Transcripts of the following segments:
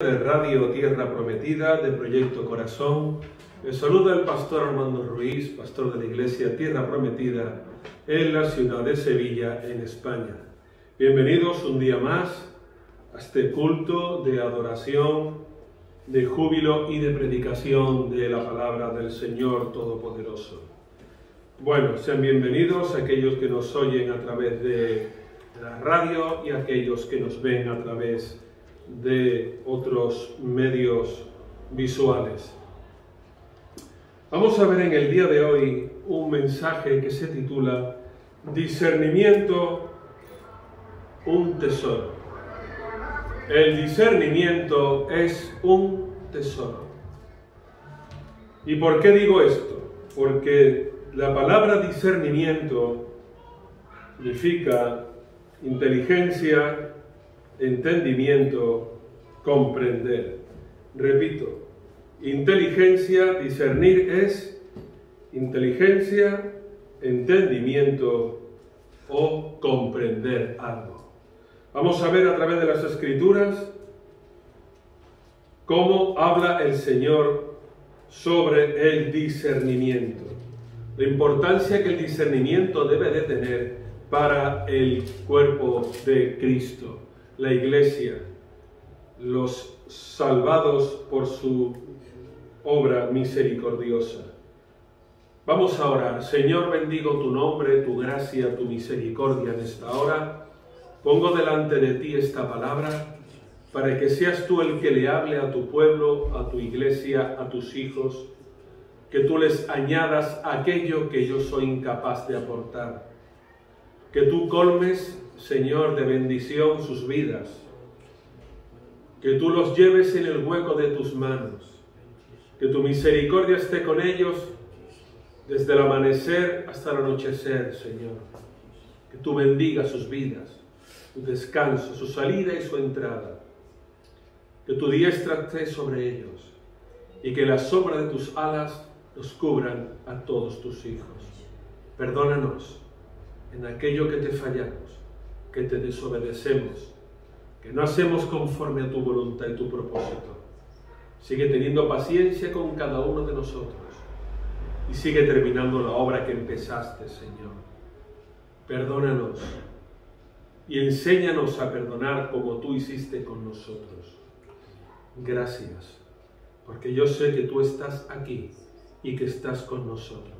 De Radio Tierra Prometida, de Proyecto Corazón, les saluda el pastor Armando Ruiz, pastor de la Iglesia Tierra Prometida en la ciudad de Sevilla, en España. Bienvenidos un día más a este culto de adoración, de júbilo y de predicación de la palabra del Señor Todopoderoso. Bueno, sean bienvenidos aquellos que nos oyen a través de la radio y aquellos que nos ven a través de otros medios visuales. Vamos a ver en el día de hoy un mensaje que se titula Discernimiento, un tesoro. El discernimiento es un tesoro. ¿Y por qué digo esto? Porque la palabra discernimiento significa inteligencia, entendimiento, comprender. Repito, inteligencia, discernir es inteligencia, entendimiento o comprender algo. Vamos a ver a través de las Escrituras cómo habla el Señor sobre el discernimiento. La importancia que el discernimiento debe de tener para el cuerpo de Cristo, la Iglesia, los salvados por su obra misericordiosa. Vamos a orar. Señor, bendigo tu nombre, tu gracia, tu misericordia en esta hora. Pongo delante de ti esta palabra para que seas tú el que le hable a tu pueblo, a tu iglesia, a tus hijos, que tú les añadas aquello que yo soy incapaz de aportar. Que tú colmes, Señor, de bendición sus vidas. Que tú los lleves en el hueco de tus manos. Que tu misericordia esté con ellos desde el amanecer hasta el anochecer, Señor. Que tú bendigas sus vidas, su descanso, su salida y su entrada. Que tu diestra esté sobre ellos y que la sombra de tus alas los cubran a todos tus hijos. Perdónanos en aquello que te fallamos, que te desobedecemos, que no hacemos conforme a tu voluntad y tu propósito. Sigue teniendo paciencia con cada uno de nosotros y sigue terminando la obra que empezaste, Señor. Perdónanos y enséñanos a perdonar como tú hiciste con nosotros. Gracias, porque yo sé que tú estás aquí y que estás con nosotros.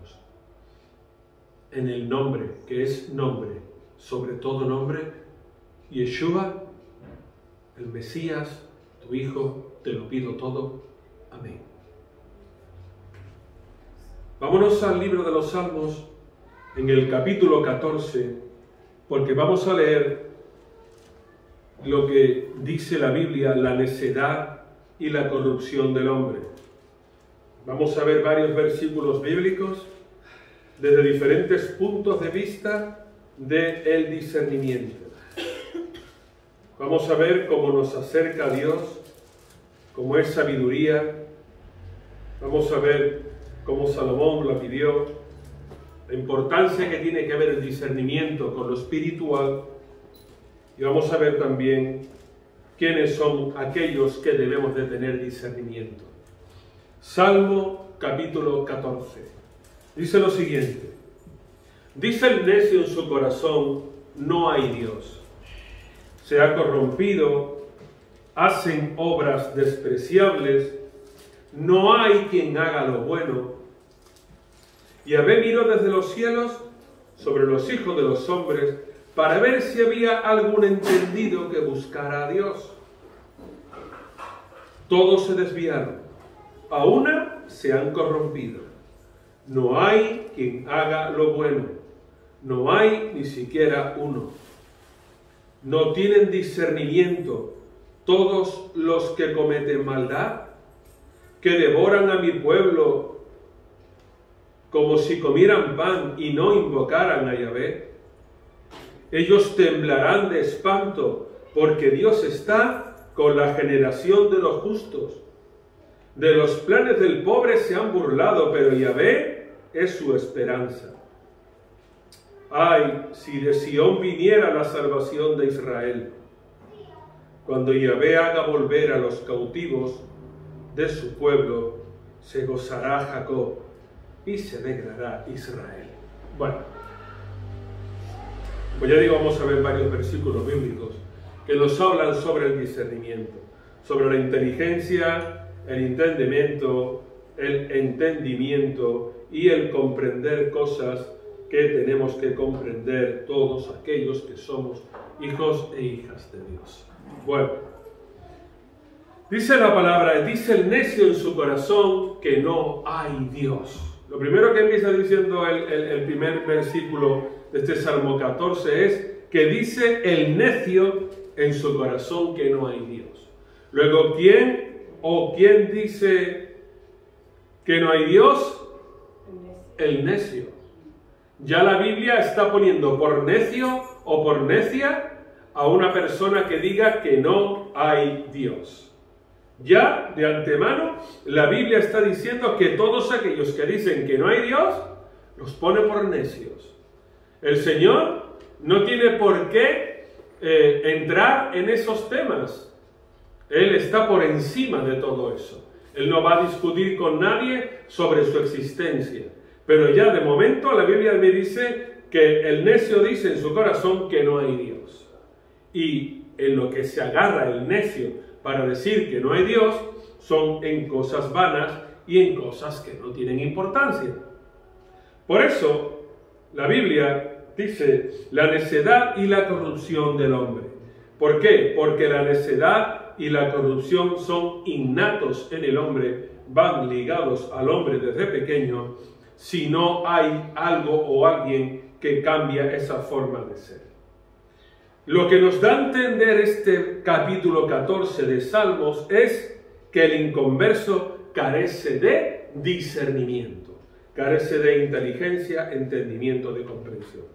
En el nombre, que es nombre, sobre todo nombre, Yeshua, el Mesías, tu Hijo, te lo pido todo. Amén. Vámonos al libro de los Salmos, en el capítulo 14, porque vamos a leer lo que dice la Biblia, la necedad y la corrupción del hombre. Vamos a ver varios versículos bíblicos desde diferentes puntos de vista del discernimiento. Vamos a ver cómo nos acerca a Dios, cómo es sabiduría. Vamos a ver cómo Salomón lo pidió, la importancia que tiene que ver el discernimiento con lo espiritual. Y vamos a ver también quiénes son aquellos que debemos de tener discernimiento. Salmo capítulo 14. Dice lo siguiente: dice el necio en su corazón, no hay Dios. Se ha corrompido, hacen obras despreciables, no hay quien haga lo bueno. Yahvé miró desde los cielos sobre los hijos de los hombres para ver si había algún entendido que buscara a Dios. Todos se desviaron, a una se han corrompido. No hay quien haga lo bueno, no hay ni siquiera uno. No tienen discernimiento todos los que cometen maldad, que devoran a mi pueblo como si comieran pan y no invocaran a Yahvé. Ellos temblarán de espanto, porque Dios está con la generación de los justos. De los planes del pobre se han burlado, pero Yahvé es su esperanza. Ay, si de Sión viniera la salvación de Israel. Cuando Yahvé haga volver a los cautivos de su pueblo, se gozará Jacob y se alegrará Israel. Bueno, pues ya digo, vamos a ver varios versículos bíblicos que nos hablan sobre el discernimiento, sobre la inteligencia, el entendimiento y el comprender cosas que tenemos que comprender todos aquellos que somos hijos e hijas de Dios. Bueno, dice la palabra, dice el necio en su corazón que no hay Dios. Lo primero que empieza diciendo el primer versículo de este Salmo 14 es que dice el necio en su corazón que no hay Dios. Luego, ¿quién dice que no hay Dios? El necio. Ya la Biblia está poniendo por necio o por necia a una persona que diga que no hay Dios. Ya de antemano la Biblia está diciendo que todos aquellos que dicen que no hay Dios los pone por necios. El Señor no tiene por qué entrar en esos temas. Él está por encima de todo eso. Él no va a discutir con nadie sobre su existencia. Pero ya de momento la Biblia me dice que el necio dice en su corazón que no hay Dios. Y en lo que se agarra el necio para decir que no hay Dios son en cosas vanas y en cosas que no tienen importancia. Por eso la Biblia dice la necedad y la corrupción del hombre. ¿Por qué? Porque la necedad y la corrupción son innatos en el hombre, van ligados al hombre desde pequeño, si no hay algo o alguien que cambia esa forma de ser. Lo que nos da a entender este capítulo 14 de Salmos es que el inconverso carece de discernimiento, carece de inteligencia, entendimiento, de comprensión.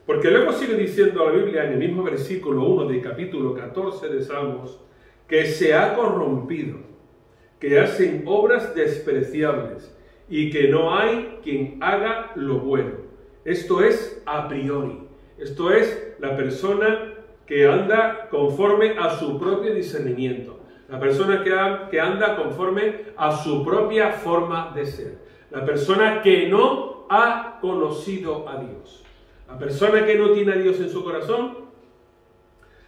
Porque luego sigue diciendo la Biblia en el mismo versículo 1 del capítulo 14 de Salmos que se ha corrompido, que hacen obras despreciables y que no hay quien haga lo bueno. Esto es a priori. Esto es la persona que anda conforme a su propio discernimiento. La persona que anda conforme a su propia forma de ser. La persona que no ha conocido a Dios. La persona que no tiene a Dios en su corazón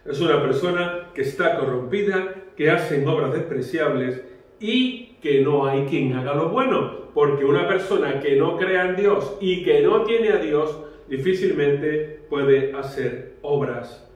es una persona que está corrompida, que hace obras despreciables y que no hay quien haga lo bueno. Porque una persona que no crea en Dios y que no tiene a Dios difícilmente puede hacer obras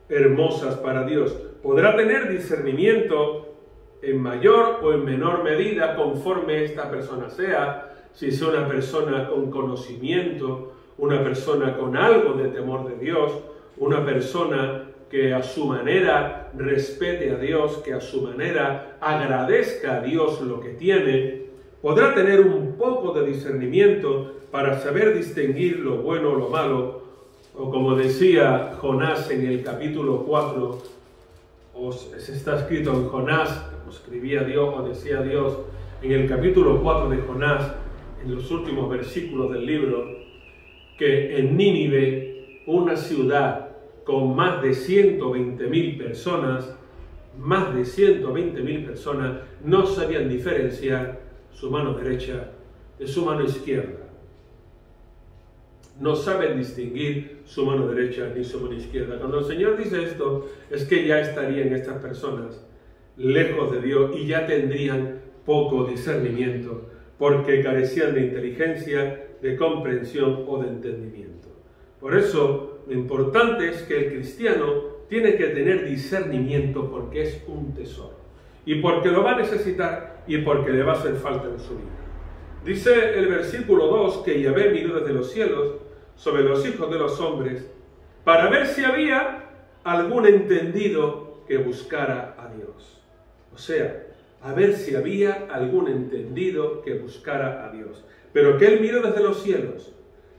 hermosas para Dios. Podrá tener discernimiento en mayor o en menor medida conforme esta persona sea, si es una persona con conocimiento, una persona con algo de temor de Dios, una persona que a su manera respete a Dios, que a su manera agradezca a Dios lo que tiene, podrá tener un poco de discernimiento para saber distinguir lo bueno o lo malo, o como decía Jonás en el capítulo 4, o se está escrito en Jonás, como escribía Dios o decía Dios, en el capítulo 4 de Jonás, en los últimos versículos del libro, que en Nínive, una ciudad con más de 120.000 personas, no sabían diferenciar su mano derecha de su mano izquierda. No saben distinguir su mano derecha ni su mano izquierda. Cuando el Señor dice esto, es que ya estarían estas personas lejos de Dios y ya tendrían poco discernimiento, porque carecían de inteligencia, de comprensión o de entendimiento. Por eso, lo importante es que el cristiano tiene que tener discernimiento porque es un tesoro. Y porque lo va a necesitar y porque le va a hacer falta en su vida. Dice el versículo 2 que Yahvé miró desde los cielos sobre los hijos de los hombres para ver si había algún entendido que buscara a Dios. O sea, a ver si había algún entendido que buscara a Dios. Pero que él miró desde los cielos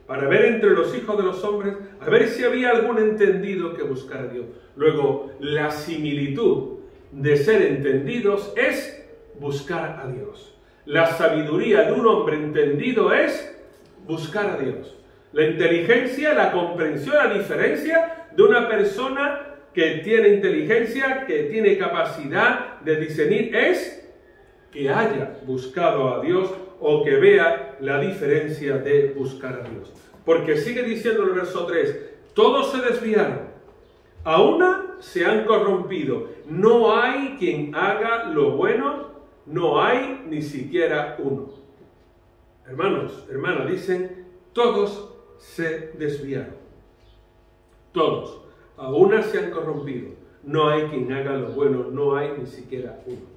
para ver entre los hijos de los hombres, a ver si había algún entendido que buscara a Dios. Luego, la similitud de ser entendidos es buscar a Dios. La sabiduría de un hombre entendido es buscar a Dios. La inteligencia, la comprensión, la diferencia de una persona que tiene inteligencia, que tiene capacidad de discernir, es que haya buscado a Dios o que vea la diferencia de buscar a Dios. Porque sigue diciendo el verso 3, todos se desviaron, a una se han corrompido, no hay quien haga lo bueno, no hay ni siquiera uno. Hermanos, hermanas, dicen, todos se desviaron. Todos, a una se han corrompido, no hay quien haga lo bueno, no hay ni siquiera uno.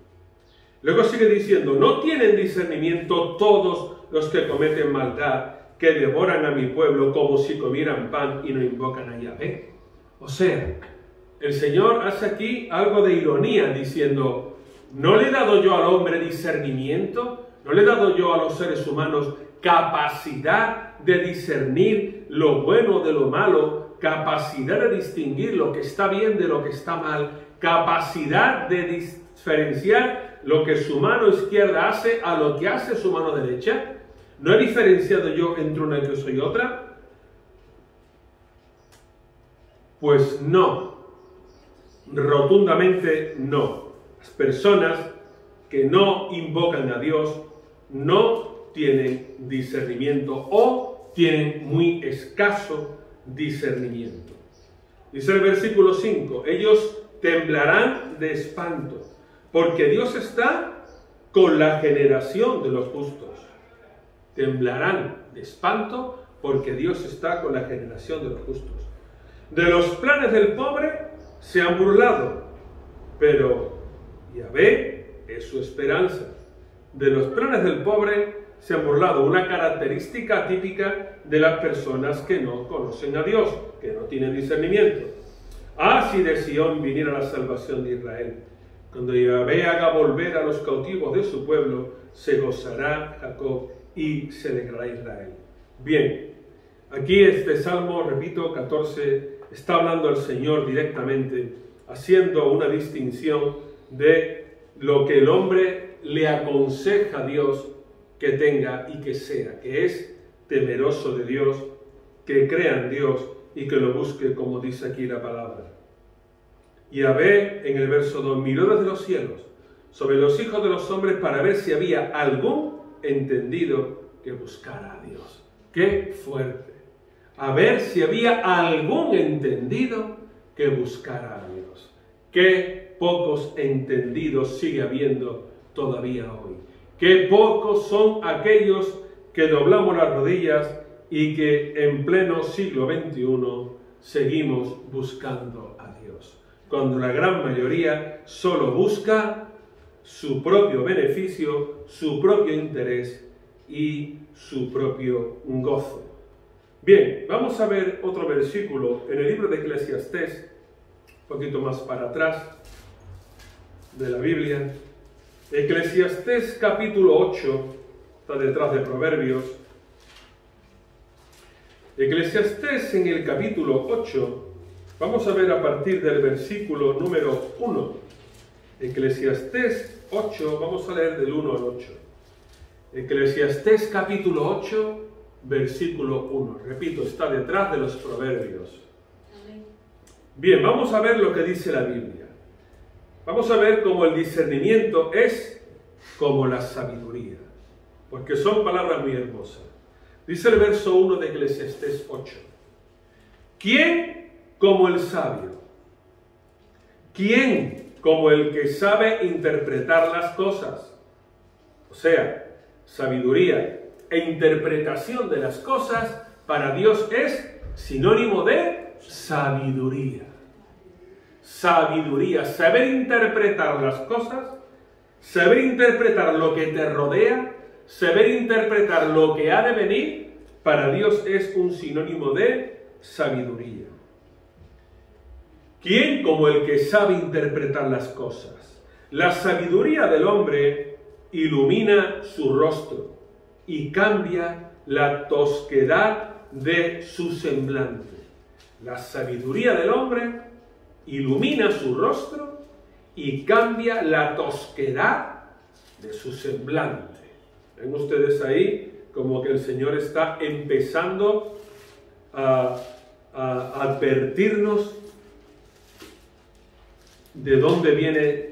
Luego sigue diciendo, no tienen discernimiento todos los que cometen maldad, que devoran a mi pueblo como si comieran pan y no invocan a Yahvé. O sea, el Señor hace aquí algo de ironía diciendo, ¿no le he dado yo al hombre discernimiento? ¿No le he dado yo a los seres humanos capacidad de discernir lo bueno de lo malo, capacidad de distinguir lo que está bien de lo que está mal, capacidad de diferenciar lo que su mano izquierda hace a lo que hace su mano derecha? ¿No he diferenciado yo entre una cosa y otra? Pues no, rotundamente no. Las personas que no invocan a Dios no tienen discernimiento o tienen muy escaso discernimiento. Dice el versículo 5, ellos temblarán de espanto, porque Dios está con la generación de los justos. Temblarán de espanto, porque Dios está con la generación de los justos. De los planes del pobre se han burlado, pero Yahvé es su esperanza. De los planes del pobre se han burlado, una característica típica de las personas que no conocen a Dios, que no tienen discernimiento. Ah, si de Sión viniera la salvación de Israel. Cuando Yahvé haga volver a los cautivos de su pueblo, se gozará Jacob y se alegrará Israel. Bien, aquí este Salmo, repito, 14, está hablando el Señor directamente, haciendo una distinción de lo que el hombre le aconseja a Dios que tenga y que sea, que es temeroso de Dios, que crea en Dios y que lo busque, como dice aquí la palabra. Yahvé, en el verso 2, miró desde los cielos sobre los hijos de los hombres para ver si había algún entendido que buscara a Dios. ¡Qué fuerte! A ver si había algún entendido que buscara a Dios. ¡Qué pocos entendidos sigue habiendo todavía hoy! ¡Qué pocos son aquellos que doblamos las rodillas y que en pleno siglo XXI seguimos buscando a Dios! Cuando la gran mayoría solo busca su propio beneficio, su propio interés y su propio gozo. Bien, vamos a ver otro versículo en el libro de Eclesiastés, un poquito más para atrás de la Biblia. Eclesiastés capítulo 8, está detrás de Proverbios. Eclesiastés en el capítulo 8, vamos a ver a partir del versículo número 1. Eclesiastés 8, vamos a leer del 1 al 8. Eclesiastés capítulo 8, versículo 1. Repito, está detrás de los Proverbios. Bien, vamos a ver lo que dice la Biblia. Vamos a ver cómo el discernimiento es como la sabiduría, porque son palabras muy hermosas. Dice el verso 1 de Eclesiastés 8. ¿Quién como el sabio? ¿Quién como el que sabe interpretar las cosas? O sea, sabiduría e interpretación de las cosas para Dios es sinónimo de sabiduría. Sabiduría, saber interpretar las cosas, saber interpretar lo que te rodea, saber interpretar lo que ha de venir, para Dios es un sinónimo de sabiduría. ¿Quién como el que sabe interpretar las cosas? La sabiduría del hombre ilumina su rostro y cambia la tosquedad de su semblante. La sabiduría del hombre ilumina su rostro y cambia la tosquedad de su semblante. Ven ustedes ahí como que el Señor está empezando a advertirnos de dónde viene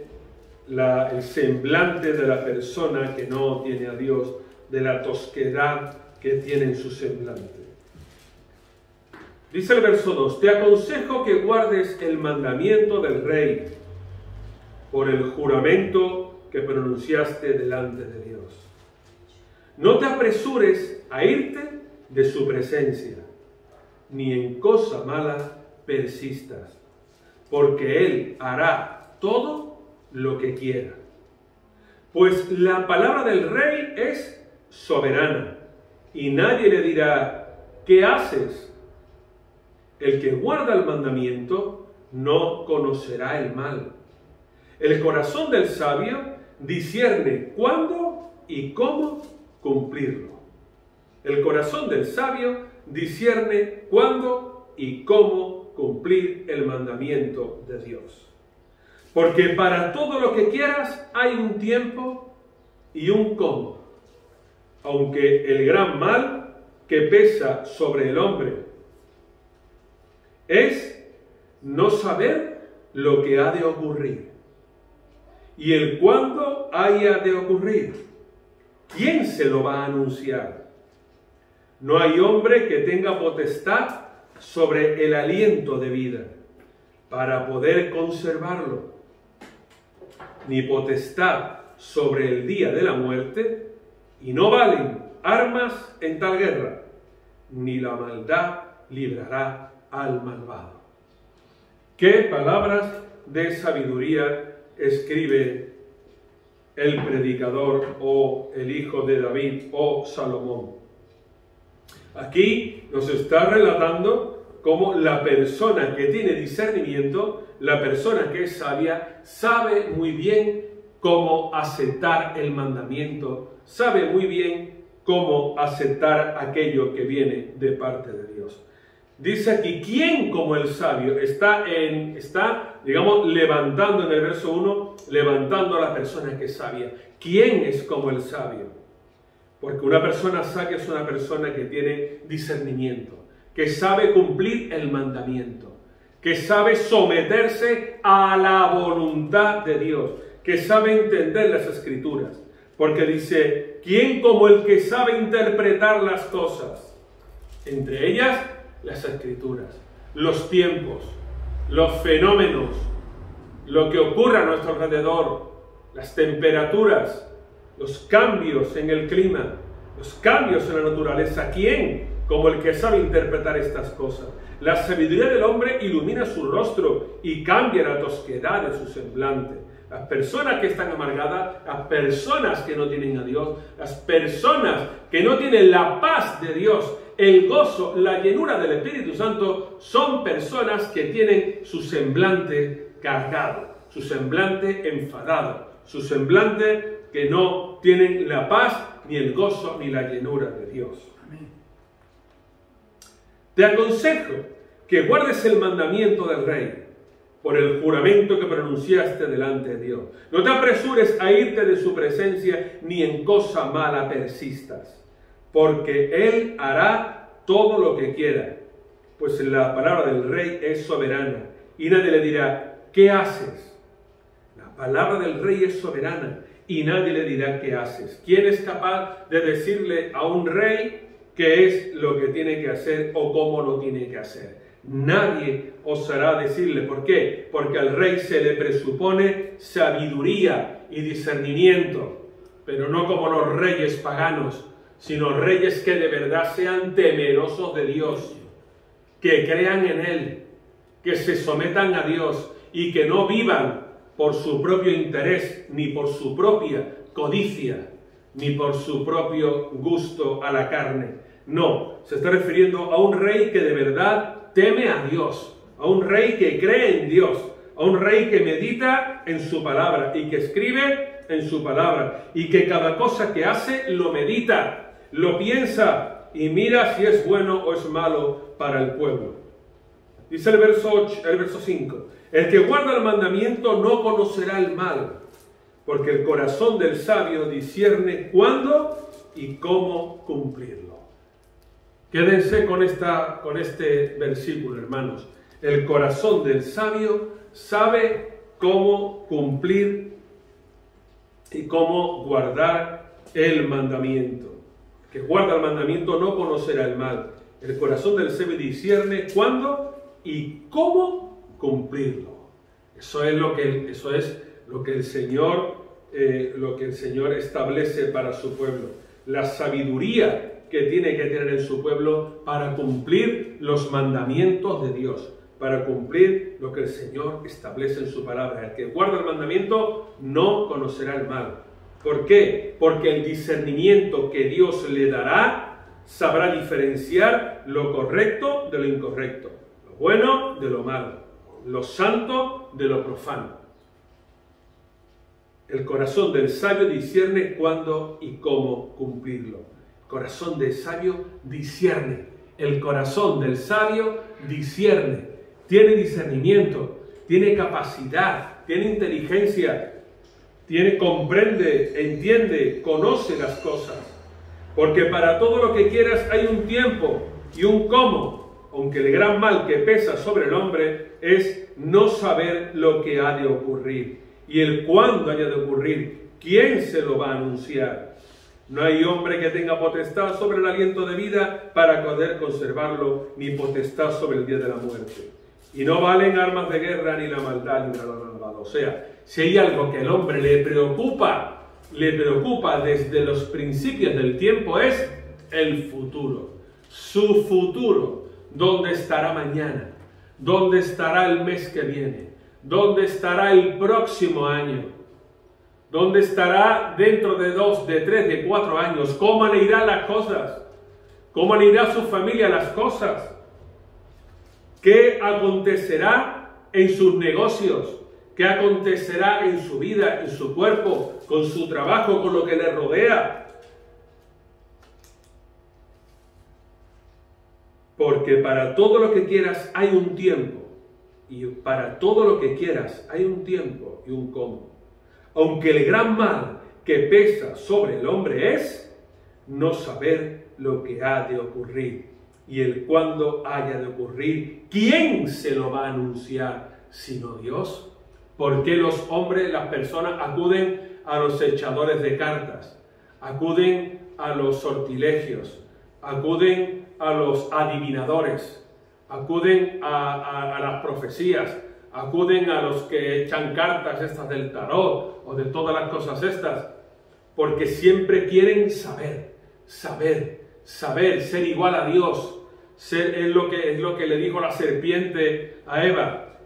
el semblante de la persona que no tiene a Dios, de la tosquedad que tiene en su semblante. Dice el verso 2, te aconsejo que guardes el mandamiento del rey por el juramento que pronunciaste delante de Dios. No te apresures a irte de su presencia, ni en cosa mala persistas, porque Él hará todo lo que quiera. Pues la palabra del rey es soberana, y nadie le dirá, ¿qué haces? El que guarda el mandamiento no conocerá el mal. El corazón del sabio discierne cuándo y cómo cumplirlo. El corazón del sabio discierne cuándo y cómo cumplir el mandamiento de Dios. Porque para todo lo que quieras hay un tiempo y un cómo. Aunque el gran mal que pesa sobre el hombre es no saber lo que ha de ocurrir y el cuándo haya de ocurrir. ¿Quién se lo va a anunciar? No hay hombre que tenga potestad sobre el aliento de vida para poder conservarlo, ni potestad sobre el día de la muerte, y no valen armas en tal guerra, ni la maldad librará al malvado. ¿Qué palabras de sabiduría escribe el predicador o el hijo de David o Salomón? Aquí nos está relatando cómo la persona que tiene discernimiento, la persona que es sabia, sabe muy bien cómo aceptar el mandamiento, sabe muy bien cómo aceptar aquello que viene de parte de Dios. Dice aquí, ¿quién como el sabio? Está, digamos, levantando en el verso 1, levantando a la persona que es sabia. ¿Quién es como el sabio? Porque una persona sabia es una persona que tiene discernimiento, que sabe cumplir el mandamiento, que sabe someterse a la voluntad de Dios, que sabe entender las Escrituras. Porque dice, ¿quién como el que sabe interpretar las cosas? Entre ellas, las Escrituras, los tiempos, los fenómenos, lo que ocurre a nuestro alrededor, las temperaturas, los cambios en el clima, los cambios en la naturaleza. ¿Quién como el que sabe interpretar estas cosas? La sabiduría del hombre ilumina su rostro y cambia la tosquedad de su semblante. Las personas que están amargadas, las personas que no tienen a Dios, las personas que no tienen la paz de Dios, el gozo, la llenura del Espíritu Santo, son personas que tienen su semblante cargado, su semblante enfadado, su semblante que no tienen la paz, ni el gozo, ni la llenura de Dios. Amén. Te aconsejo que guardes el mandamiento del rey por el juramento que pronunciaste delante de Dios. No te apresures a irte de su presencia, ni en cosa mala persistas, porque Él hará todo lo que quiera, pues la palabra del rey es soberana, y nadie le dirá, ¿qué haces? La palabra del rey es soberana, y nadie le dirá, ¿qué haces? ¿Quién es capaz de decirle a un rey qué es lo que tiene que hacer o cómo lo tiene que hacer? Nadie osará decirle. ¿Por qué? Porque al rey se le presupone sabiduría y discernimiento, pero no como los reyes paganos, sino reyes que de verdad sean temerosos de Dios, que crean en Él, que se sometan a Dios y que no vivan por su propio interés, ni por su propia codicia, ni por su propio gusto a la carne. No, se está refiriendo a un rey que de verdad teme a Dios, a un rey que cree en Dios, a un rey que medita en su palabra y que escribe en su palabra y que cada cosa que hace lo medita, lo piensa y mira si es bueno o es malo para el pueblo. Dice el verso 5, el que guarda el mandamiento no conocerá el mal, porque el corazón del sabio discierne cuándo y cómo cumplirlo. Quédense con este versículo, hermanos. El corazón del sabio sabe cómo cumplir y cómo guardar el mandamiento. El que guarda el mandamiento no conocerá el mal. El corazón del sabio discierne cuándo y cómo cumplirlo. Eso es lo que el Señor establece para su pueblo. La sabiduría que tiene que tener en su pueblo para cumplir los mandamientos de Dios, para cumplir lo que el Señor establece en su palabra. El que guarda el mandamiento no conocerá el mal. ¿Por qué? Porque el discernimiento que Dios le dará sabrá diferenciar lo correcto de lo incorrecto, lo bueno de lo malo, lo santo de lo profano. El corazón del sabio discierne cuándo y cómo cumplirlo. El corazón del sabio discierne. El corazón del sabio discierne. Tiene discernimiento, tiene capacidad, tiene inteligencia, comprende, entiende, conoce las cosas. Porque para todo lo que quieras hay un tiempo y un cómo, aunque el gran mal que pesa sobre el hombre es no saber lo que ha de ocurrir y el cuándo haya de ocurrir, quién se lo va a anunciar. No hay hombre que tenga potestad sobre el aliento de vida para poder conservarlo, ni potestad sobre el día de la muerte. Y no valen armas de guerra, ni la maldad, ni la malvado. O sea, si hay algo que al hombre le preocupa desde los principios del tiempo, es el futuro. Su futuro. ¿Dónde estará mañana? ¿Dónde estará el mes que viene? ¿Dónde estará el próximo año? ¿Dónde estará dentro de 2, de 3, de 4 años? ¿Cómo le irán las cosas? ¿Cómo le irá a su familia las cosas? ¿Qué acontecerá en sus negocios? ¿Qué acontecerá en su vida, en su cuerpo, con su trabajo, con lo que le rodea? Porque para todo lo que quieras hay un tiempo. Y para todo lo que quieras hay un tiempo y un cómo. Aunque el gran mal que pesa sobre el hombre es no saber lo que ha de ocurrir y el cuándo haya de ocurrir. ¿Quién se lo va a anunciar sino Dios? ¿Por qué los hombres, las personas acuden a los echadores de cartas? Acuden a los sortilegios, acuden a los adivinadores, acuden a las profecías, acuden a los que echan cartas estas del tarot o de todas las cosas estas, porque siempre quieren saber, ser igual a Dios. Es lo que le dijo la serpiente a Eva.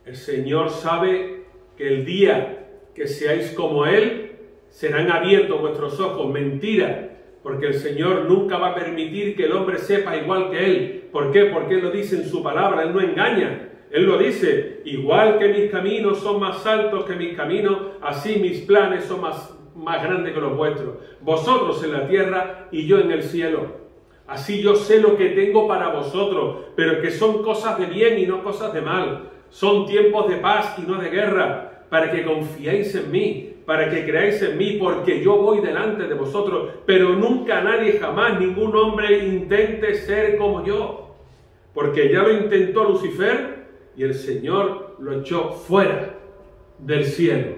El Señor sabe que el día que seáis como Él, serán abiertos vuestros ojos. Mentira, porque el Señor nunca va a permitir que el hombre sepa igual que Él. ¿Por qué? Porque Él lo dice en su palabra, Él no engaña. Él lo dice, igual que mis caminos son más altos que mis caminos, así mis planes son más grandes que los vuestros. Vosotros en la tierra y yo en el cielo. Así yo sé lo que tengo para vosotros, pero que son cosas de bien y no cosas de mal. Son tiempos de paz y no de guerra, para que confiéis en mí, para que creáis en mí, porque yo voy delante de vosotros, pero nunca nadie, jamás, ningún hombre intente ser como yo. Porque ya lo intentó Lucifer y el Señor lo echó fuera del cielo.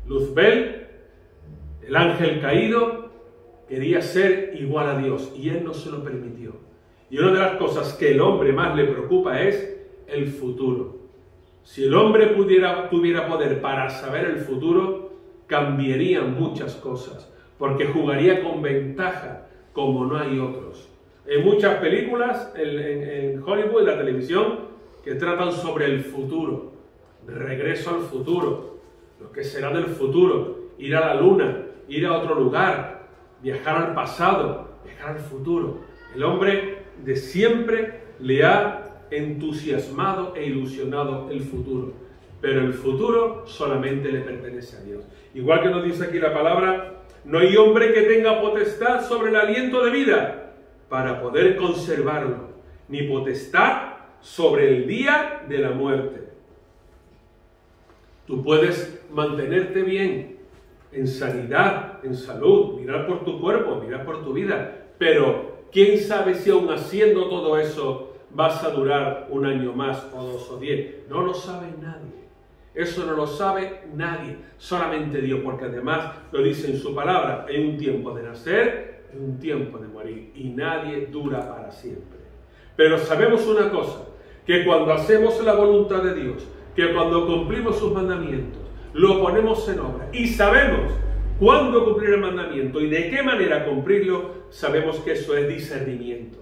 Luzbel, el ángel caído, quería ser igual a Dios y él no se lo permitió. Y una de las cosas que el hombre más le preocupa es el futuro. Si el hombre tuviera poder para saber el futuro, cambiarían muchas cosas, porque jugaría con ventaja como no hay otros. Hay muchas películas en Hollywood, en la televisión, que tratan sobre el futuro, regreso al futuro, lo que será del futuro, ir a la luna, ir a otro lugar, viajar al pasado, viajar al futuro. El hombre de siempre le ha entusiasmado e ilusionado el futuro, pero el futuro solamente le pertenece a Dios. Igual que nos dice aquí la palabra, no hay hombre que tenga potestad sobre el aliento de vida para poder conservarlo, ni potestad sobre el día de la muerte. Tú puedes mantenerte bien, en sanidad, en salud, mirar por tu cuerpo, mirar por tu vida, pero quién sabe si aún haciendo todo eso vas a durar un año más, o 2 o 10. No lo sabe nadie. Eso no lo sabe nadie, solamente Dios, porque además lo dice en su palabra, hay un tiempo de nacer, hay un tiempo de morir, y nadie dura para siempre. Pero sabemos una cosa, que cuando hacemos la voluntad de Dios, que cuando cumplimos sus mandamientos, lo ponemos en obra, y sabemos cuándo cumplir el mandamiento y de qué manera cumplirlo, sabemos que eso es discernimiento.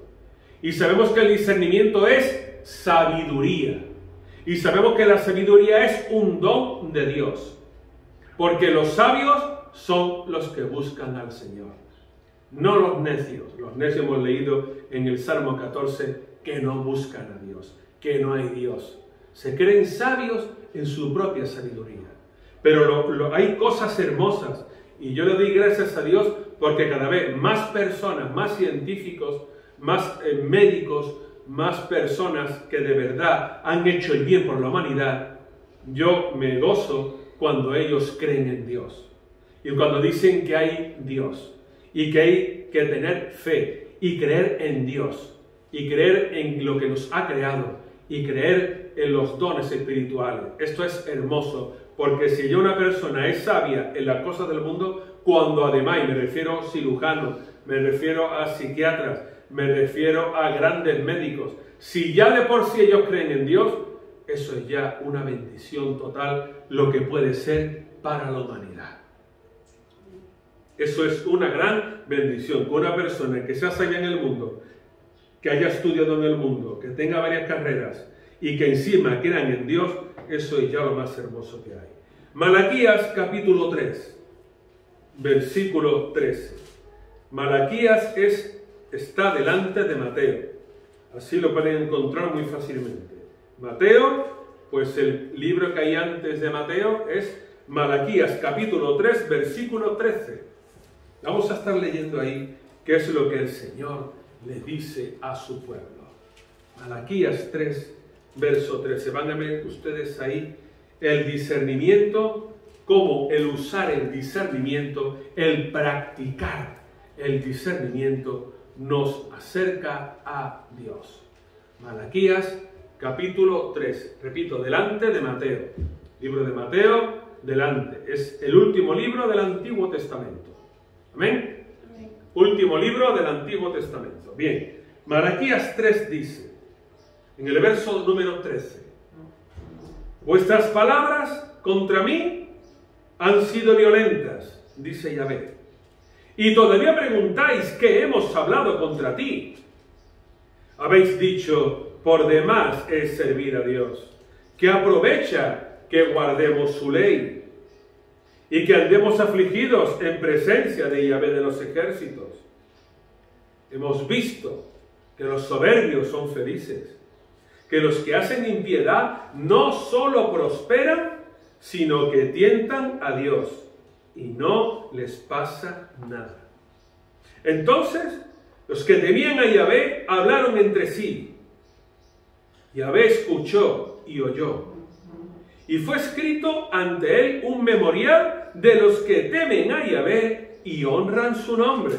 Y sabemos que el discernimiento es sabiduría. Y sabemos que la sabiduría es un don de Dios. Porque los sabios son los que buscan al Señor. No los necios. Los necios hemos leído en el Salmo 14 que no buscan a Dios, que no hay Dios. Se creen sabios en su propia sabiduría. Pero hay cosas hermosas. Y yo le doy gracias a Dios porque cada vez más personas, más científicos, más médicos, más personas que de verdad han hecho el bien por la humanidad, yo me gozo cuando ellos creen en Dios. Y cuando dicen que hay Dios y que hay que tener fe y creer en Dios y creer en lo que nos ha creado y creer en los dones espirituales. Esto es hermoso, porque si ya una persona es sabia en las cosas del mundo, cuando además, y me refiero a cirujanos, me refiero a psiquiatras, me refiero a grandes médicos, si ya de por sí ellos creen en Dios, eso es ya una bendición total, lo que puede ser para la humanidad. Eso es una gran bendición, que una persona que sea sabia en el mundo, que haya estudiado en el mundo, que tenga varias carreras y que encima crean en Dios, eso es ya lo más hermoso que hay. Malaquías capítulo 3, versículo 13. Malaquías está delante de Mateo. Así lo pueden encontrar muy fácilmente. Mateo, pues el libro que hay antes de Mateo es Malaquías capítulo 3, versículo 13. Vamos a estar leyendo ahí qué es lo que el Señor le dice a su pueblo. Malaquías 3, verso 13. Van a ver ustedes ahí el discernimiento, cómo el usar el discernimiento, el practicar el discernimiento nos acerca a Dios. Malaquías capítulo 3, repito, delante de Mateo. Libro de Mateo, delante. Es el último libro del Antiguo Testamento. ¿Amén? Amén. Último libro del Antiguo Testamento. Bien, Malaquías 3 dice, en el verso número 13, vuestras palabras contra mí han sido violentas, dice Yahvé, y todavía preguntáis qué hemos hablado contra ti. Habéis dicho, por demás es servir a Dios, que aprovecha que guardemos su ley y que andemos afligidos en presencia de Yahvé de los ejércitos. Hemos visto que los soberbios son felices, que los que hacen impiedad no solo prosperan, sino que tientan a Dios y no les pasa nada. Entonces, los que temían a Yahvé hablaron entre sí. Yahvé escuchó y oyó. Y fue escrito ante él un memorial de los que temen a Yahvé y honran su nombre.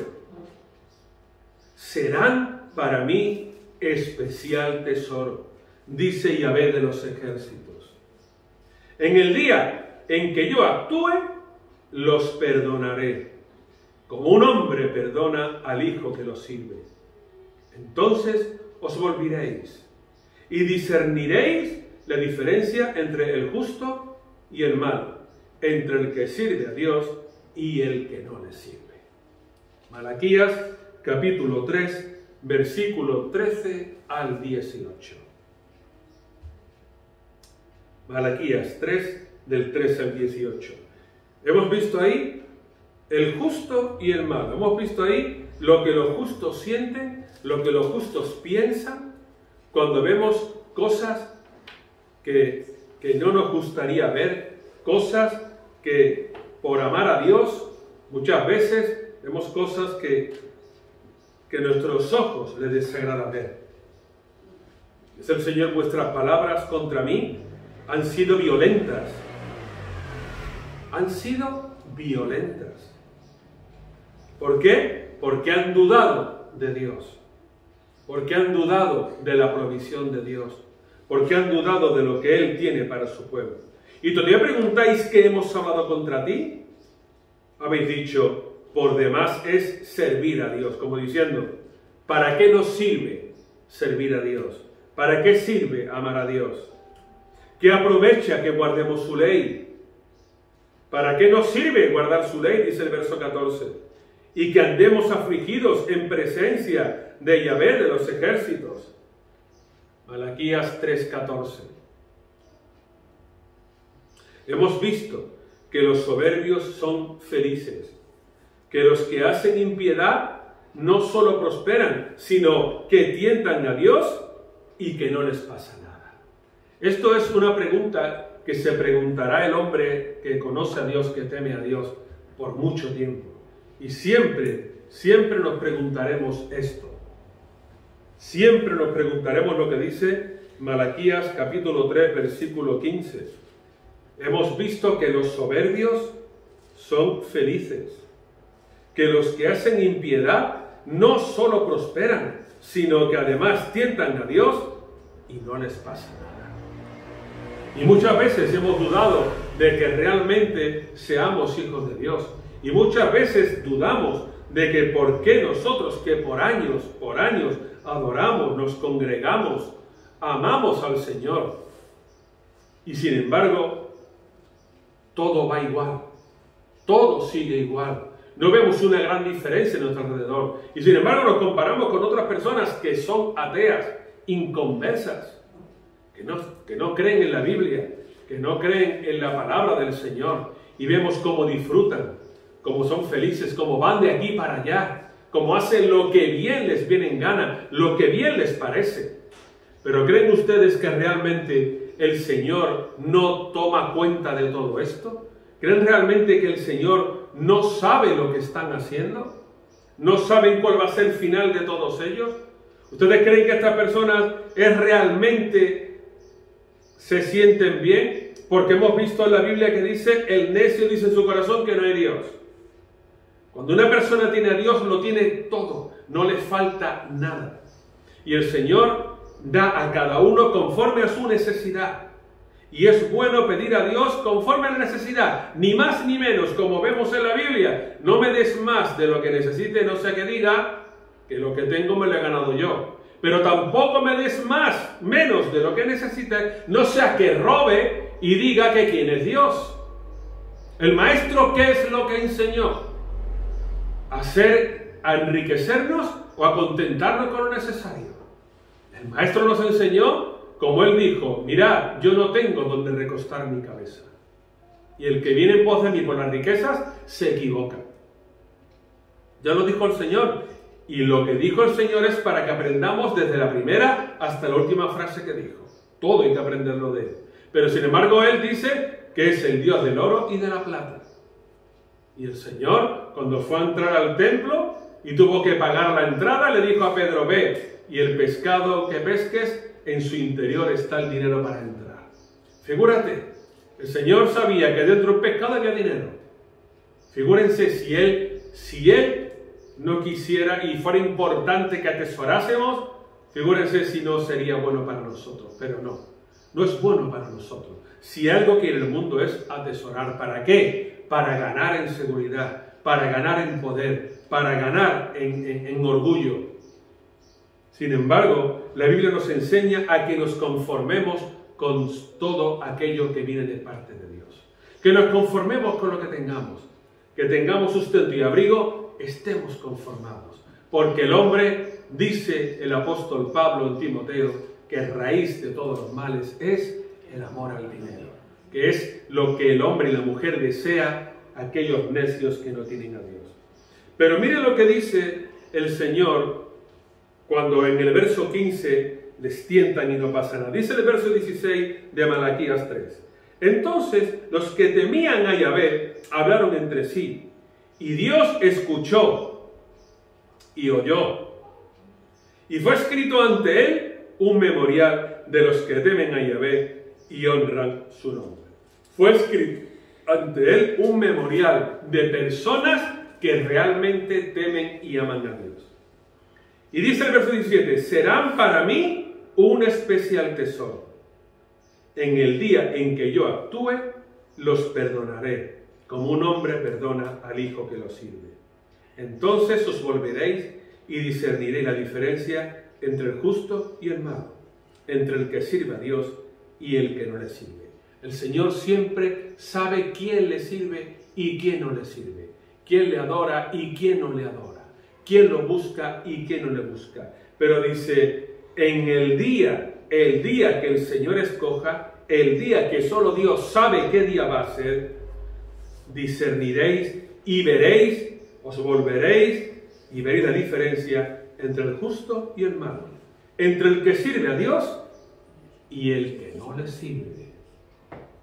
Serán para mí especial tesoro, dice Yahvé de los ejércitos. En el día en que yo actúe, los perdonaré, como un hombre perdona al hijo que lo sirve. Entonces os volveréis y discerniréis la diferencia entre el justo y el malo, entre el que sirve a Dios y el que no le sirve. Malaquías capítulo 3, versículo 13 al 18. Malaquías 3, del 13 al 18. Hemos visto ahí el justo y el malo. Hemos visto ahí lo que los justos sienten, lo que los justos piensan, cuando vemos cosas que no nos gustaría ver, cosas que por amar a Dios, muchas veces vemos cosas que nuestros ojos les desagrada ver. Dice el Señor, vuestras palabras contra mí han sido violentas. Han sido violentas. ¿Por qué? Porque han dudado de Dios. Porque han dudado de la provisión de Dios. Porque han dudado de lo que Él tiene para su pueblo. Y todavía preguntáis qué hemos hablado contra ti. Habéis dicho, por demás es servir a Dios, como diciendo, ¿para qué nos sirve servir a Dios? ¿Para qué sirve amar a Dios? ¿Qué aprovecha que guardemos su ley? ¿Para qué nos sirve guardar su ley? Dice el verso 14. Y que andemos afligidos en presencia de Yahvé de los ejércitos. Malaquías 3:14. Hemos visto que los soberbios son felices, que los que hacen impiedad no solo prosperan, sino que tientan a Dios y que no les pasa nada. Esto es una pregunta que se preguntará el hombre que conoce a Dios, que teme a Dios por mucho tiempo. Y siempre nos preguntaremos esto. Siempre nos preguntaremos lo que dice Malaquías capítulo 3, versículo 15. Hemos visto que los soberbios son felices, que los que hacen impiedad no solo prosperan, sino que además tientan a Dios y no les pasa nada. Y muchas veces hemos dudado de que realmente seamos hijos de Dios. Y muchas veces dudamos de que por qué nosotros que por años adoramos, nos congregamos, amamos al Señor. Y sin embargo, todo va igual, todo sigue igual. No vemos una gran diferencia en nuestro alrededor. Y sin embargo nos comparamos con otras personas que son ateas, inconversas, que no creen en la Biblia, que no creen en la palabra del Señor. Y vemos cómo disfrutan, cómo son felices, cómo van de aquí para allá, cómo hacen lo que bien les viene en gana, lo que bien les parece. Pero ¿creen ustedes que realmente el Señor no toma cuenta de todo esto? ¿Creen realmente que el Señor no sabe lo que están haciendo? ¿No saben cuál va a ser el final de todos ellos? ¿Ustedes creen que estas personas realmente se sienten bien? Porque hemos visto en la Biblia que dice, el necio dice en su corazón que no hay Dios. Cuando una persona tiene a Dios, lo tiene todo, no le falta nada. Y el Señor da a cada uno conforme a su necesidad. Y es bueno pedir a Dios conforme a la necesidad, ni más ni menos, como vemos en la Biblia. No me des más de lo que necesite, no sea que diga que lo que tengo me lo he ganado yo. Pero tampoco me des menos de lo que necesite, no sea que robe y diga que quién es Dios. El maestro, ¿qué es lo que enseñó? ¿A enriquecernos o a contentarnos con lo necesario? El maestro nos enseñó, como él dijo, mirad, yo no tengo donde recostar mi cabeza. Y el que viene en pos de mí por las riquezas, se equivoca. Ya lo dijo el Señor. Y lo que dijo el Señor es para que aprendamos desde la primera hasta la última frase que dijo. Todo hay que aprenderlo de él. Pero sin embargo, él dice que es el Dios del oro y de la plata. Y el Señor, cuando fue a entrar al templo y tuvo que pagar la entrada, le dijo a Pedro, ve, y el pescado que pesques, en su interior está el dinero para entrar. Figúrate, el Señor sabía que dentro del pescado había dinero. Figúrense si Él no quisiera y fuera importante que atesorásemos, figúrense si no sería bueno para nosotros. Pero no es bueno para nosotros. Si algo quiere el mundo es atesorar. ¿Para qué? Para ganar en seguridad, para ganar en poder, para ganar en orgullo. Sin embargo, la Biblia nos enseña a que nos conformemos con todo aquello que viene de parte de Dios. Que nos conformemos con lo que tengamos. Que tengamos sustento y abrigo, estemos conformados. Porque el hombre, dice el apóstol Pablo en Timoteo, que raíz de todos los males es el amor al dinero. Que es lo que el hombre y la mujer desea, aquellos necios que no tienen a Dios. Pero mire lo que dice el Señor cuando en el verso 15 les tientan y no pasa nada. Dice el verso 16 de Malaquías 3. Entonces los que temían a Yahvé hablaron entre sí, y Dios escuchó y oyó. Y fue escrito ante él un memorial de los que temen a Yahvé y honran su nombre. Fue escrito ante él un memorial de personas que realmente temen y aman a Dios. Y dice el verso 17, serán para mí un especial tesoro. en el día en que yo actúe, los perdonaré, como un hombre perdona al hijo que lo sirve. Entonces os volveréis y discerniréis la diferencia entre el justo y el malo, entre el que sirve a Dios y el que no le sirve. El Señor siempre sabe quién le sirve y quién no le sirve, quién le adora y quién no le adora, quién lo busca y quién no le busca. Pero dice, en el día que el Señor escoja, el día que solo Dios sabe qué día va a ser, discerniréis y veréis, os volveréis y veréis la diferencia entre el justo y el malo, entre el que sirve a Dios y el que no le sirve.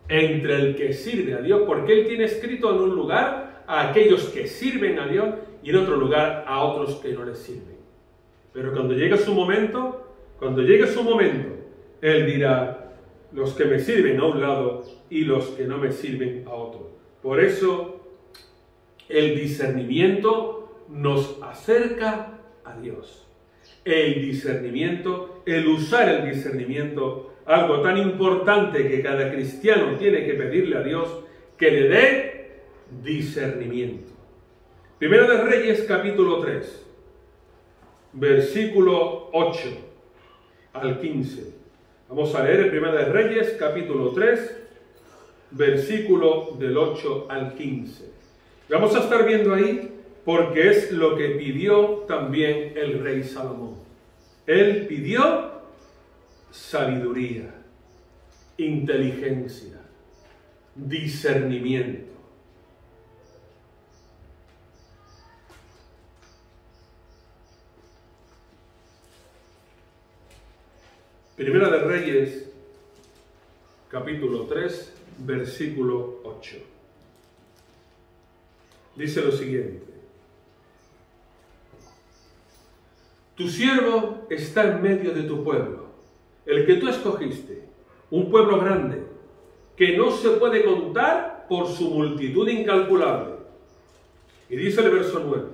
Entre el que sirve a Dios, porque Él tiene escrito en un lugar a aquellos que sirven a Dios y en otro lugar a otros que no le sirven. Pero cuando llegue su momento, Él dirá, los que me sirven a un lado y los que no me sirven a otro. Por eso, el discernimiento nos acerca a Dios. El discernimiento, el usar el discernimiento, algo tan importante que cada cristiano tiene que pedirle a Dios que le dé discernimiento. Primera de Reyes, capítulo 3, versículo 8 al 15. Vamos a leer en Primera de Reyes, capítulo 3, versículo del 8 al 15. Vamos a estar viendo ahí porque es lo que pidió también el rey Salomón. Él pidió sabiduría, inteligencia, discernimiento. Primera de Reyes, capítulo 3, versículo 8. Dice lo siguiente. Tu siervo está en medio de tu pueblo, el que tú escogiste, un pueblo grande, que no se puede contar por su multitud incalculable. Y dice el verso 9,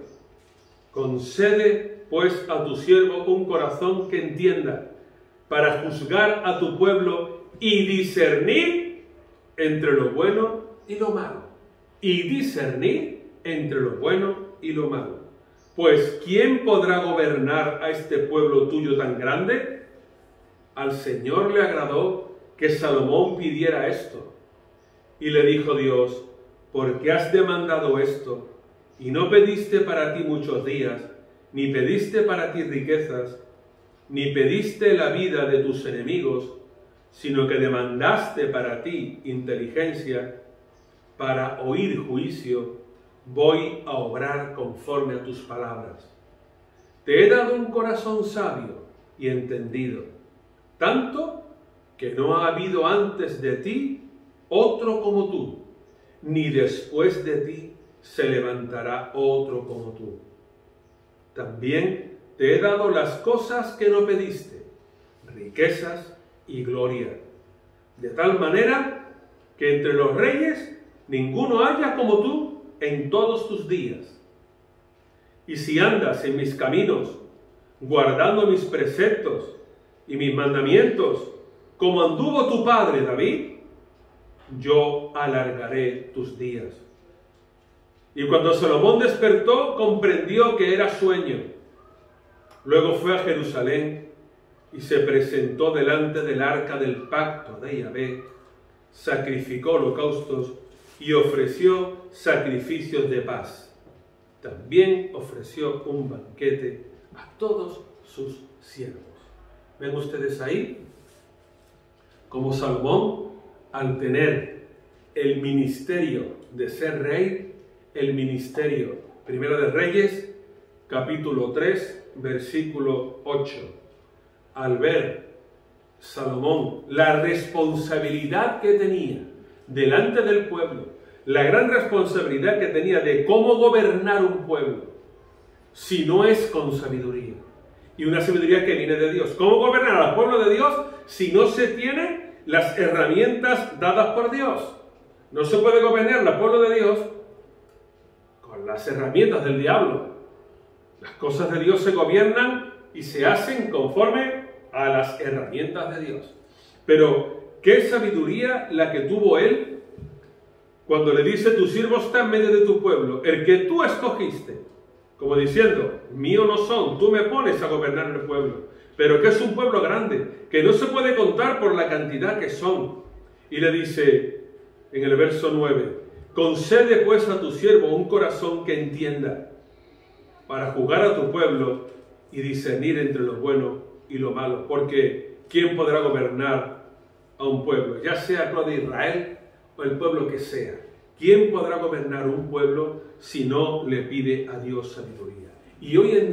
concede pues a tu siervo un corazón que entienda, para juzgar a tu pueblo y discernir entre lo bueno y lo malo. Y discernir entre lo bueno y lo malo. Pues, ¿quién podrá gobernar a este pueblo tuyo tan grande? Al Señor le agradó que Salomón pidiera esto. Y le dijo Dios, ¿por qué has demandado esto? Y no pediste para ti muchos días, ni pediste para ti riquezas, ni pediste la vida de tus enemigos, sino que demandaste para ti inteligencia, para oír juicio, voy a obrar conforme a tus palabras. Te he dado un corazón sabio y entendido, tanto que no ha habido antes de ti otro como tú, ni después de ti se levantará otro como tú. También te he dado las cosas que no pediste, riquezas y gloria, de tal manera que entre los reyes ninguno haya como tú en todos tus días. Y si andas en mis caminos, guardando mis preceptos y mis mandamientos, como anduvo tu padre David, yo alargaré tus días. Y cuando Salomón despertó, comprendió que era sueño. Luego fue a Jerusalén y se presentó delante del arca del pacto de Yahvé, sacrificó holocaustos y ofreció sacrificios de paz. También ofreció un banquete a todos sus siervos. ¿Ven ustedes ahí? Como Salomón, al tener el ministerio de ser rey, el ministerio, Primera de Reyes, capítulo 3, versículo 8. Al ver Salomón la responsabilidad que tenía delante del pueblo, la gran responsabilidad que tenía de cómo gobernar un pueblo, si no es con sabiduría, y una sabiduría que viene de Dios. ¿Cómo gobernar al pueblo de Dios si no se tienen las herramientas dadas por Dios? No se puede gobernar al pueblo de Dios con las herramientas del diablo. Las cosas de Dios se gobiernan y se hacen conforme a las herramientas de Dios. Pero ¿qué sabiduría la que tuvo él cuando le dice, tu siervo está en medio de tu pueblo, el que tú escogiste? Como diciendo, mío no son, tú me pones a gobernar el pueblo. Pero que es un pueblo grande, que no se puede contar por la cantidad que son. Y le dice en el verso 9, concede pues a tu siervo un corazón que entienda, para juzgar a tu pueblo y discernir entre lo bueno y lo malo. Porque ¿quién podrá gobernar a un pueblo? Ya sea el pueblo de Israel o el pueblo que sea. ¿Quién podrá gobernar un pueblo si no le pide a Dios sabiduría? Y hoy en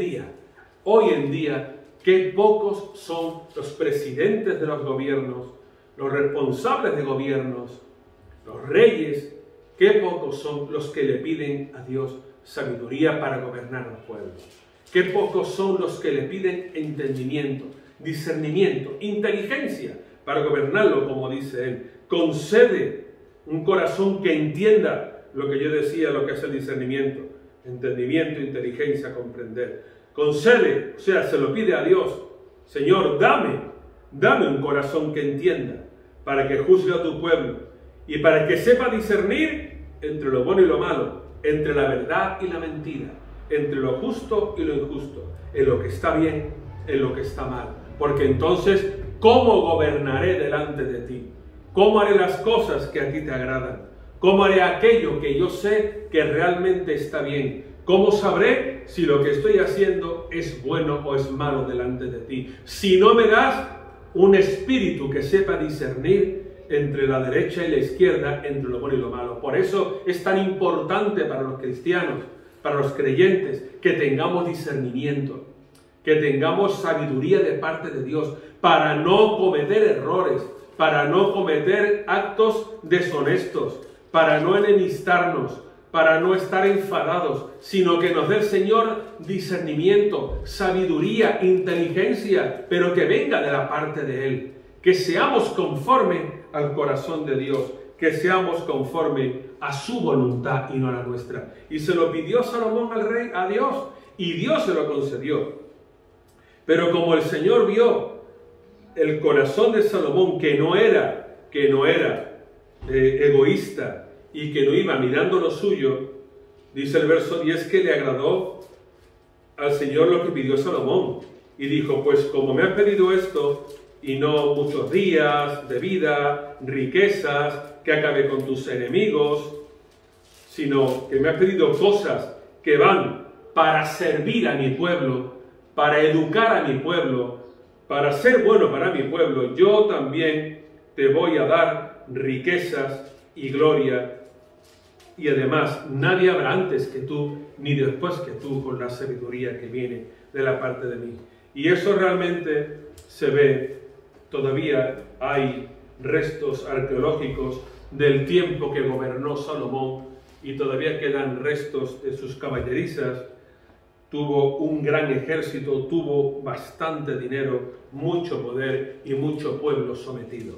día, qué pocos son los presidentes de los gobiernos, los responsables de gobiernos, los reyes, qué pocos son los que le piden a Dios sabiduría para gobernar al pueblo. Qué pocos son los que le piden entendimiento, discernimiento, inteligencia para gobernarlo, como dice él. Concede un corazón que entienda lo que yo decía, lo que es el discernimiento, entendimiento, inteligencia, comprender. Concede, o sea, se lo pide a Dios. Señor, dame un corazón que entienda para que juzgue a tu pueblo y para que sepa discernir entre lo bueno y lo malo, entre la verdad y la mentira, entre lo justo y lo injusto, en lo que está bien, en lo que está mal. Porque entonces, ¿cómo gobernaré delante de ti? ¿Cómo haré las cosas que a ti te agradan? ¿Cómo haré aquello que yo sé que realmente está bien? ¿Cómo sabré si lo que estoy haciendo es bueno o es malo delante de ti? Si no me das un espíritu que sepa discernir entre la derecha y la izquierda, entre lo bueno y lo malo. Por eso es tan importante para los cristianos, para los creyentes, que tengamos discernimiento, que tengamos sabiduría de parte de Dios, para no cometer errores, para no cometer actos deshonestos, para no enemistarnos, para no estar enfadados, sino que nos dé el Señor discernimiento, sabiduría, inteligencia, pero que venga de la parte de Él. Que seamos conforme al corazón de Dios, que seamos conforme a su voluntad y no a la nuestra. Y se lo pidió Salomón al rey, a Dios, y Dios se lo concedió. Pero como el Señor vio el corazón de Salomón, que no era egoísta y que no iba mirando lo suyo, dice el verso 10 que le agradó al Señor lo que pidió Salomón. Y dijo, pues como me has pedido esto, y no muchos días de vida, riquezas, que acabe con tus enemigos, sino que me has pedido cosas que van para servir a mi pueblo, para educar a mi pueblo, para ser bueno para mi pueblo, yo también te voy a dar riquezas y gloria. Y además, nadie habrá antes que tú, ni después que tú, con la sabiduría que viene de la parte de mí. Y eso realmente se ve. Todavía hay restos arqueológicos del tiempo que gobernó Salomón y todavía quedan restos de sus caballerizas. Tuvo un gran ejército, tuvo bastante dinero, mucho poder y mucho pueblo sometido.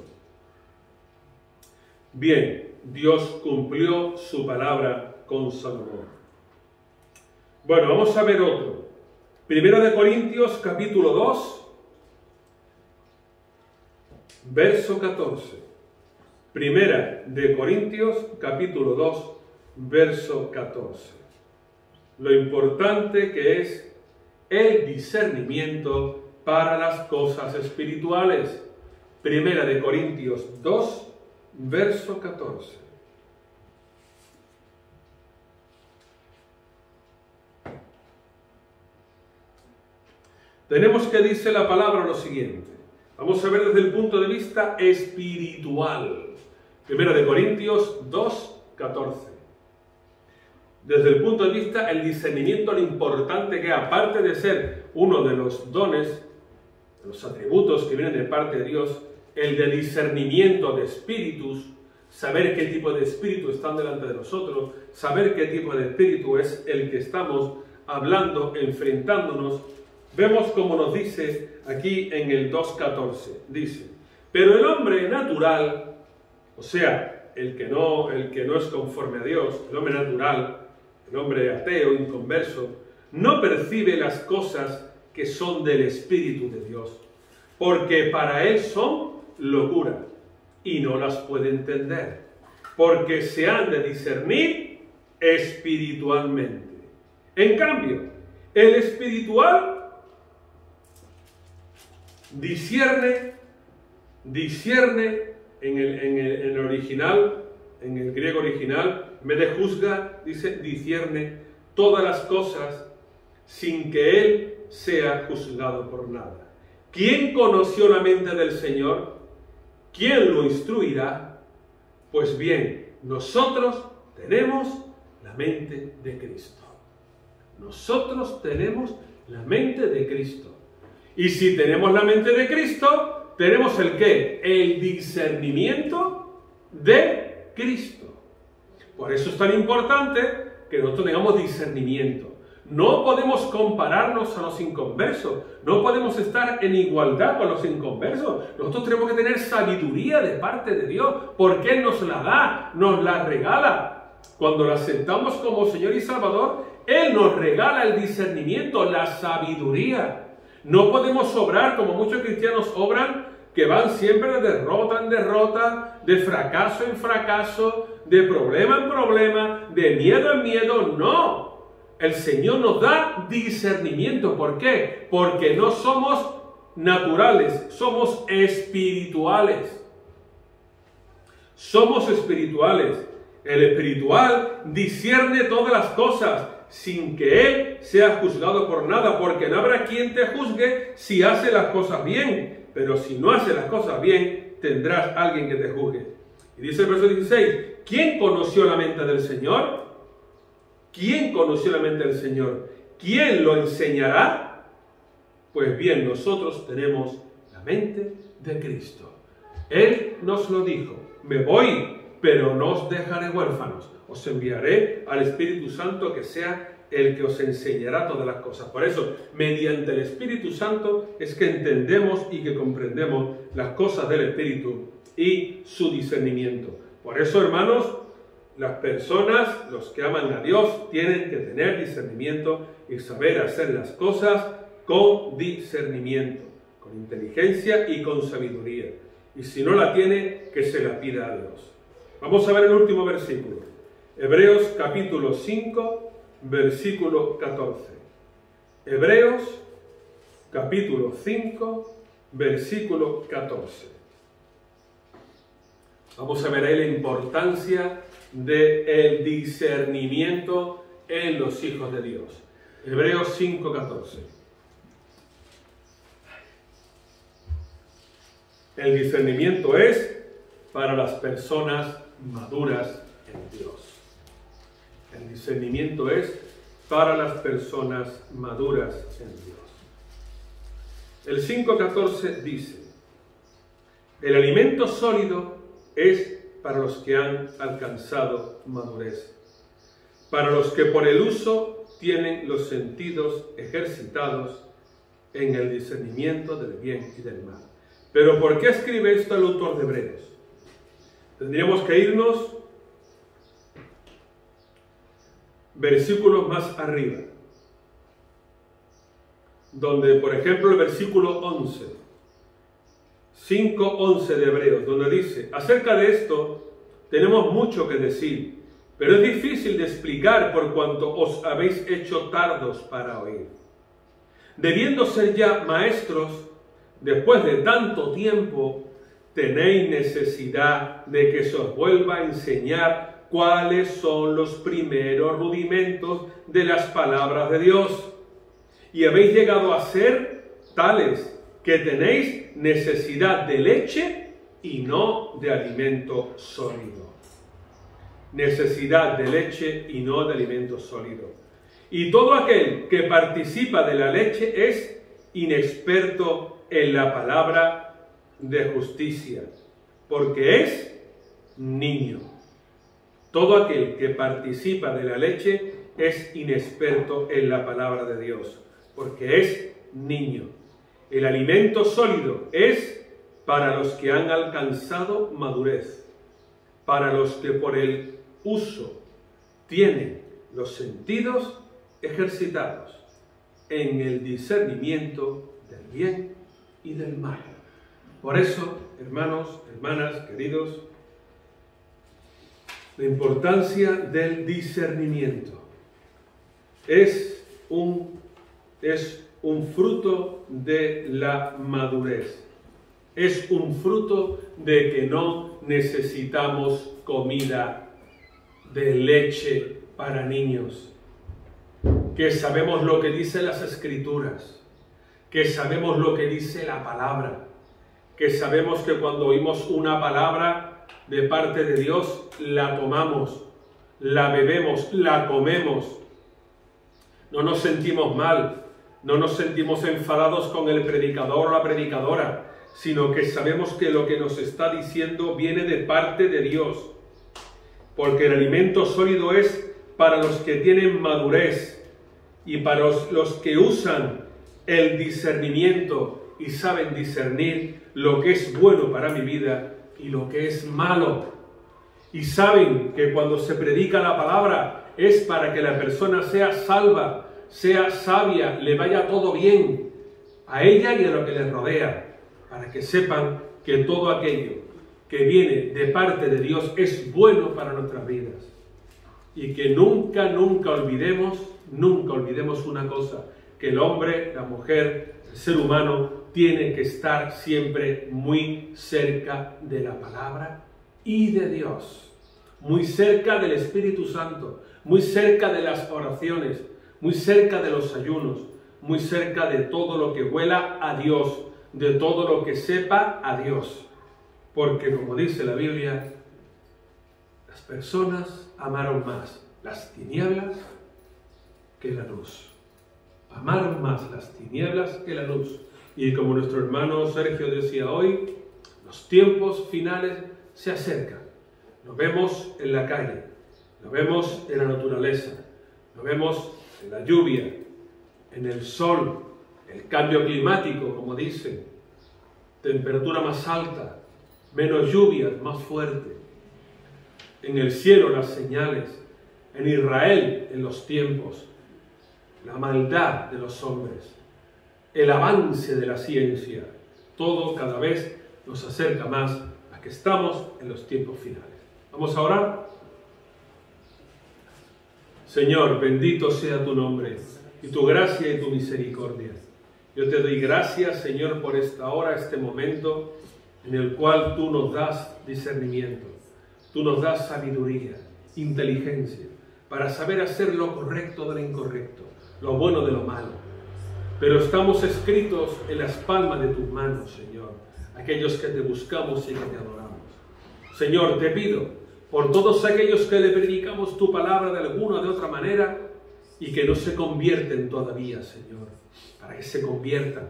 Bien, Dios cumplió su palabra con Salomón. Bueno, vamos a ver otro. Primera de Corintios, capítulo 2. Verso 14. Primera de Corintios, capítulo 2, verso 14. Lo importante que es el discernimiento para las cosas espirituales. Primera de Corintios 2, verso 14. Tenemos que dice la palabra lo siguiente. Vamos a ver desde el punto de vista espiritual. Primera de Corintios 2, 14. Desde el punto de vista, el discernimiento, lo importante que, aparte de ser uno de los dones, de los atributos que vienen de parte de Dios, el de discernimiento de espíritus, saber qué tipo de espíritu están delante de nosotros, saber qué tipo de espíritu es el que estamos hablando, enfrentándonos. Vemos como nos dice aquí en el 2.14, dice, pero el hombre natural, o sea, el que no es conforme a Dios, el hombre natural, el hombre ateo, inconverso, no percibe las cosas que son del Espíritu de Dios, porque para él son locura y no las puede entender, porque se han de discernir espiritualmente. En cambio, el espiritual discierne en el original, en el griego original, en vez de juzga, dice discierne todas las cosas sin que él sea juzgado por nada. ¿Quién conoció la mente del Señor? ¿Quién lo instruirá? Pues bien, nosotros tenemos la mente de Cristo. Nosotros tenemos la mente de Cristo. Y si tenemos la mente de Cristo, tenemos el ¿qué? El discernimiento de Cristo. Por eso es tan importante que nosotros tengamos discernimiento. No podemos compararnos a los inconversos. No podemos estar en igualdad con los inconversos. Nosotros tenemos que tener sabiduría de parte de Dios, porque Él nos la da, nos la regala. Cuando la aceptamos como Señor y Salvador, Él nos regala el discernimiento, la sabiduría. No podemos obrar como muchos cristianos obran, que van siempre de derrota en derrota, de fracaso en fracaso, de problema en problema, de miedo en miedo. No. El Señor nos da discernimiento. ¿Por qué? Porque no somos naturales, somos espirituales. Somos espirituales. El espiritual discierne todas las cosas sin que él sea juzgado por nada, porque no habrá quien te juzgue si hace las cosas bien. Pero si no hace las cosas bien, tendrás alguien que te juzgue. Y dice el verso 16, ¿quién conoció la mente del Señor? ¿Quién conoció la mente del Señor? ¿Quién lo enseñará? Pues bien, nosotros tenemos la mente de Cristo. Él nos lo dijo, me voy, pero no os dejaré huérfanos. Os enviaré al Espíritu Santo, que sea el que os enseñará todas las cosas. Por eso, mediante el Espíritu Santo es que entendemos y que comprendemos las cosas del Espíritu y su discernimiento. Por eso, hermanos, las personas, los que aman a Dios, tienen que tener discernimiento y saber hacer las cosas con discernimiento, con inteligencia y con sabiduría. Y si no la tiene, que se la pida a Dios. Vamos a ver el último versículo. Hebreos capítulo 5, versículo 14. Hebreos capítulo 5, versículo 14. Vamos a ver ahí la importancia del discernimiento en los hijos de Dios. Hebreos 5, 14. El discernimiento es para las personas maduras en Dios. El discernimiento es para las personas maduras en Dios. El 5.14 dice, el alimento sólido es para los que han alcanzado madurez, para los que por el uso tienen los sentidos ejercitados en el discernimiento del bien y del mal. Pero ¿por qué escribe esto el autor de Hebreos? Tendríamos que irnos versículos más arriba, donde, por ejemplo, el versículo 11, 5:11 de Hebreos, donde dice, acerca de esto tenemos mucho que decir, pero es difícil de explicar por cuanto os habéis hecho tardos para oír. Debiendo ser ya maestros, después de tanto tiempo, tenéis necesidad de que se os vuelva a enseñar cuáles son los primeros rudimentos de las palabras de Dios. Y habéis llegado a ser tales que tenéis necesidad de leche y no de alimento sólido. Necesidad de leche y no de alimento sólido. Y todo aquel que participa de la leche es inexperto en la palabra de justicia, porque es niño. Todo aquel que participa de la leche es inexperto en la palabra de Dios, porque es niño. El alimento sólido es para los que han alcanzado madurez, para los que por el uso tienen los sentidos ejercitados en el discernimiento del bien y del mal. Por eso, hermanos, hermanas, queridos, la importancia del discernimiento es un fruto de la madurez. Es un fruto de que no necesitamos comida de leche para niños. Que sabemos lo que dicen las Escrituras. Que sabemos lo que dice la palabra. Que sabemos que cuando oímos una palabra de parte de Dios, la tomamos, la bebemos, la comemos. No nos sentimos mal, no nos sentimos enfadados con el predicador o la predicadora, sino que sabemos que lo que nos está diciendo viene de parte de Dios. Porque el alimento sólido es para los que tienen madurez y para los que usan el discernimiento y saben discernir lo que es bueno para mi vida y lo que es malo. Y saben que cuando se predica la palabra es para que la persona sea salva, sea sabia, le vaya todo bien a ella y a lo que le rodea, para que sepan que todo aquello que viene de parte de Dios es bueno para nuestras vidas. Y que nunca olvidemos una cosa, que el hombre, la mujer, el ser humano tiene que estar siempre muy cerca de la palabra y de Dios, muy cerca del Espíritu Santo, muy cerca de las oraciones, muy cerca de los ayunos, muy cerca de todo lo que huela a Dios, de todo lo que sepa a Dios. Porque como dice la Biblia, las personas amaron más las tinieblas que la luz. Amaron más las tinieblas que la luz. Y como nuestro hermano Sergio decía hoy, los tiempos finales se acercan. Lo vemos en la calle, lo vemos en la naturaleza, lo vemos en la lluvia, en el sol, el cambio climático, como dicen, temperatura más alta, menos lluvias, más fuerte. En el cielo las señales, en Israel en los tiempos, la maldad de los hombres, el avance de la ciencia, todo cada vez nos acerca más a que estamos en los tiempos finales. ¿Vamos a orar? Señor, bendito sea tu nombre y tu gracia y tu misericordia. Yo te doy gracias, Señor, por esta hora, este momento en el cual tú nos das discernimiento, tú nos das sabiduría, inteligencia, para saber hacer lo correcto de lo incorrecto, lo bueno de lo malo. Pero estamos escritos en las palmas de tus manos, Señor, aquellos que te buscamos y que te adoramos. Señor, te pido por todos aquellos que le predicamos tu palabra de alguna o de otra manera y que no se convierten todavía, Señor, para que se conviertan,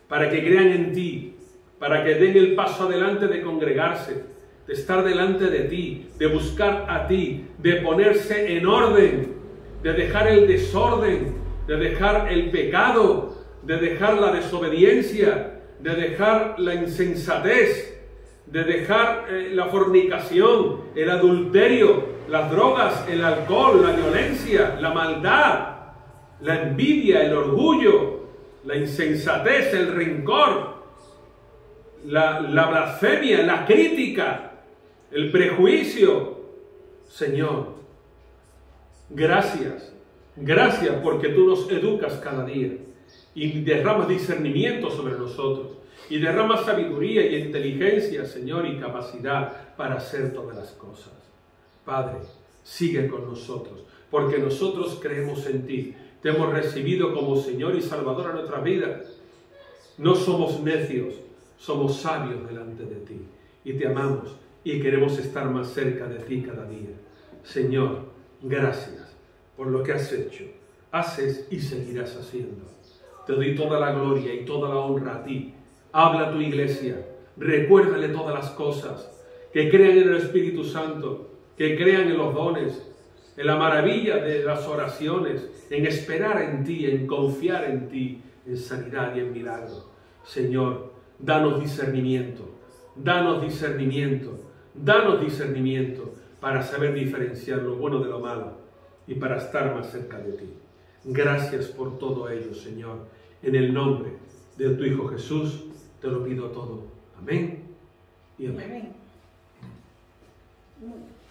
para que crean en ti, para que den el paso adelante de congregarse, de estar delante de ti, de buscar a ti, de ponerse en orden, de dejar el desorden, de dejar el pecado, de dejar la desobediencia, de dejar la insensatez, de dejar la fornicación, el adulterio, las drogas, el alcohol, la violencia, la maldad, la envidia, el orgullo, la insensatez, el rencor, la blasfemia, la crítica, el prejuicio. Señor, gracias porque tú nos educas cada día y derramas discernimiento sobre nosotros y derramas sabiduría y inteligencia, Señor, y capacidad para hacer todas las cosas. Padre, sigue con nosotros, porque nosotros creemos en ti, te hemos recibido como Señor y Salvador a nuestra vida. No somos necios, somos sabios delante de ti y te amamos y queremos estar más cerca de ti cada día. Señor, gracias por lo que has hecho, haces y seguirás haciendo. Te doy toda la gloria y toda la honra a ti. Habla a tu iglesia, recuérdale todas las cosas, que crean en el Espíritu Santo, que crean en los dones, en la maravilla de las oraciones, en esperar en ti, en confiar en ti, en sanidad y en milagro. Señor, danos discernimiento, danos discernimiento, danos discernimiento para saber diferenciar lo bueno de lo malo y para estar más cerca de ti. Gracias por todo ello, Señor. En el nombre de tu Hijo Jesús, te lo pido todo. Amén. Amén y amén. Amén.